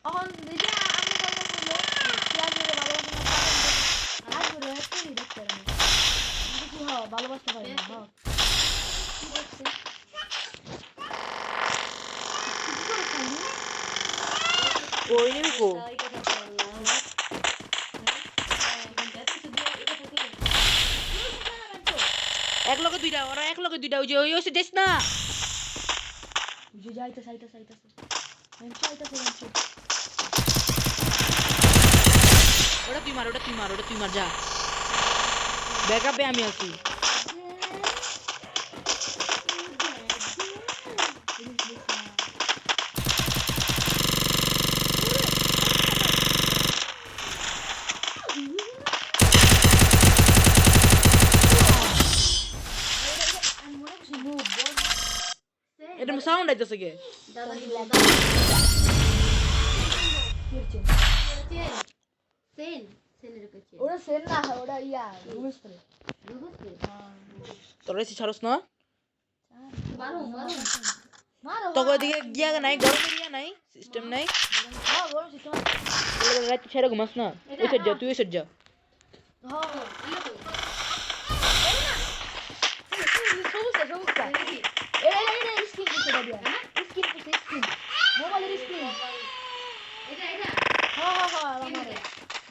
এখন দিদি আমি কথা বললো পেঁয়াজের ভালোবাসা না আর করে তুই দেখতে আমি কি ভালোবাসতে পারি না কি করছে ওই নিবি কো এক লগে দুইটা ওরা এক লগে দুইটা ওই যে ওই ওসে দেশ না বুঝে যাইতে সাইতে ওটা তুই মার যা ব্যাকআপে আমি আছি এটা সাউন্ড আইতেছে কে ওরা সেন না ওরা ইয়া রুমেশ করে তোর এসে ছাড়স না মারো তোকে ওইদিকে গিয়া নাই গরম এরিয়া নাই সিস্টেম নাই হ্যাঁ গরম সিস্টেম রাত ছেড়ে ঘুমাস না ওই সাইড যা তুই ওই সাইড যা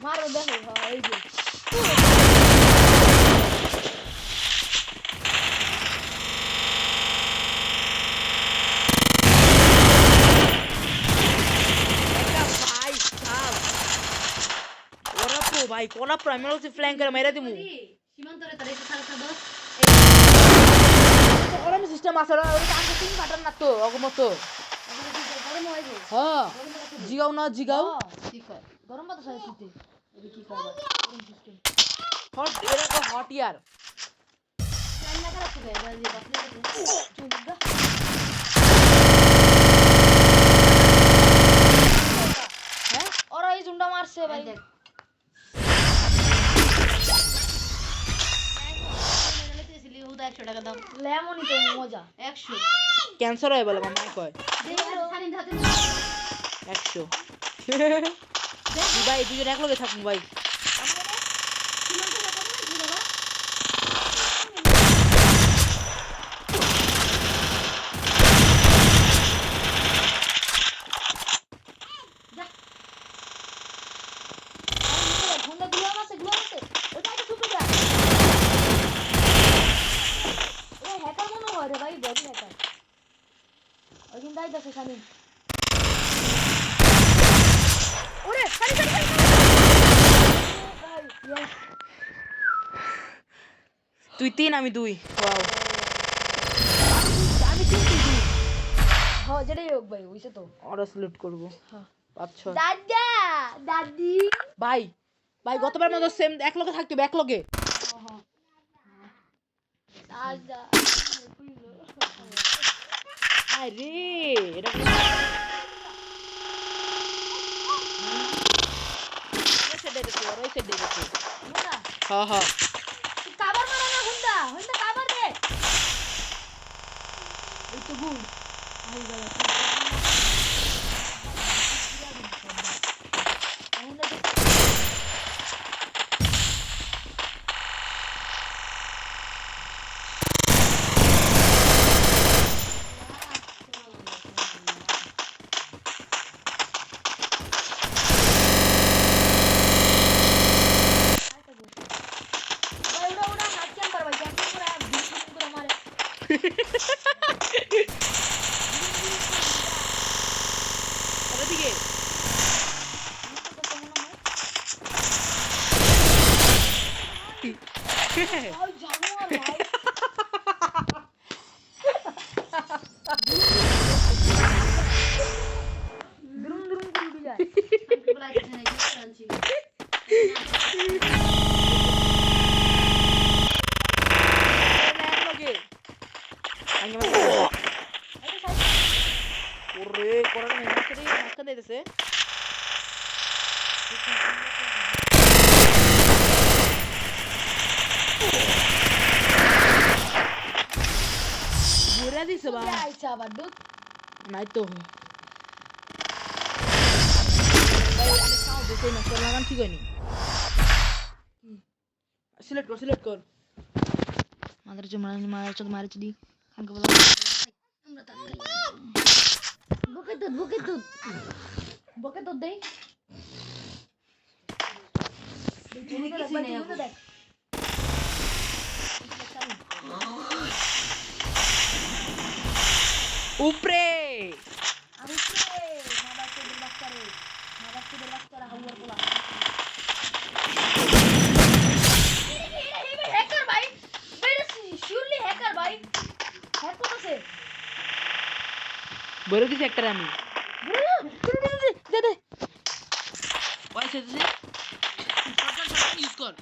মারো দেখো এই যে ভাই কোনা প্রাইমারি হচ্ছে ফ্ল্যাঙ্ক করে মেরে দিমু সীমান্তরে তার এসে সারা সাদা ওরা আমি সিস্টেম আছে ওরা কাছে তিন বাটন না তো অগমত গরম হয়ে যায় হ্যাঁ জিগাও না জিগাও ঠিক আছে গরম বাতাস আছে শীতে এই কি করবা গরম সিস্টেম হট এরা তো হট ইয়ার রান্না করা তো গায় রাজি বাপরে চুলগা হ্যাঁ ওরা এই জুন্ডা মারছে ভাই দেখ ওটা 100 টাকা দাম লেমনই তো মজা 100 ক্যান্সার হয় বলে মামাই কয় স্বাধীন হাতে 100 ভাই দুজন এক লগে থাকুন ভাই সীমান্তরে কত নাকি বাবা ঠান্ডা গুলাম আছে ওটা একটা টুকু দা ওই হ্যাকার মনে হয় রে ভাই বডি হ্যাকার ওইদিন দাইতাছে সানি ওরে সানি ভাই ইয়েস তুই তিন আমি দুই ওয়াও আমি তিন তুই দুই হ্যাঁ যেটাই হোক ভাই হইছে তো অর্ডার সিলেক্ট করব হ্যাঁ 5 দাদা দাদি ভাই ভাই গতবার মতো সেম এক লগে থাকতে এক লগে দাদা আরে এটা ওই সাইডে দেখো ওই সাইডে দেখো মোরা হ্যাঁ হ্যাঁ কাবার মারা না হুন্ডা কাবার রে এই তো গুড আই গেল ওরা নাচ ক্যাম্পার ভাই ক্যাম্পিং করে বিশ করে মারে ওদিকে ওই জানোয়ার ভাই দুরুম দুরুম করে উড়ে যায় আমি বলা আছে না কি আনছি এক লগে আমি ওরে কোরানো মেসেজে মাস্টার দিতেছে ঘুরে দিছে বা আইছে আবার দুধ নাই তো সেই না তোর লাগান ঠিক হয়নি সিলেক্ট কর মাদার চো মারা চুদি খানকে বলা আমরা তাকাই বকে দুধ দেই দেখ উপরে আমি মাদার বাচ্চারা হাউয়ার পোলা হ্যাকার ভাই বেটা শিওরলি হ্যাকার ভাই হ্যাক করতেছে বলে দিছি একটা আমি দে ওই সে ইউজ কর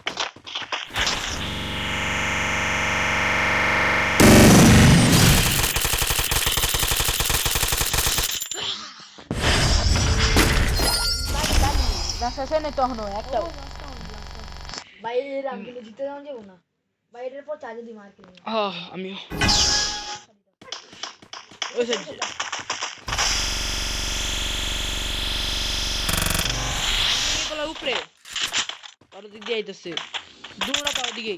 না শেষে নেই তখনও একটাও বাইরের আঙ্কেলে জিতে যাওয়া যাবো না বাইরের পর চার্জে দি মার কিনে আমিও ওই সাইড বলা উপরে তার দিক দিয়ে আইতেছে দৌড়া পাও দিকে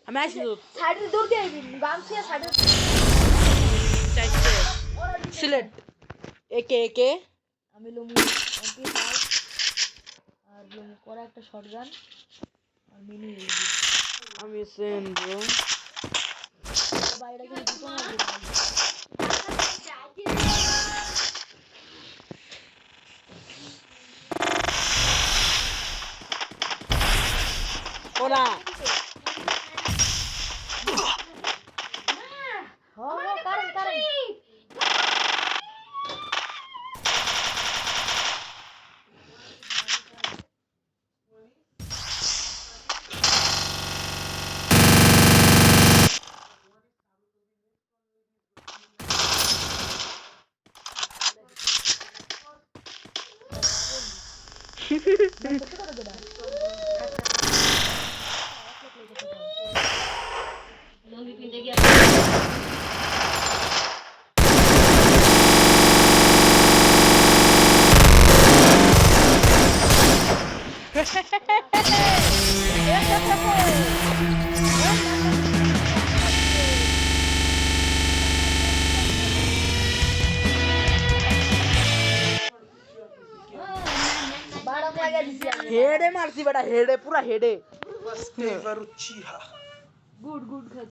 আমি আসি তো সাইডে দৌড় দিয়ে আইবি বাম থেকে সাইডে চাইছে সিলেট একে আমি লমু MP5 আর লমু করা একটা শটগান আর মিনি আমি সেন ব্রো বাইরে গিয়ে দুটো মারবো ওরা কারণ লঙ্গি পিনতে গিয়া বাড়ক লাগা দিছি আমি হেডে মারছি বেটা হেডে পুরা হেডে গুড খাচ্ছি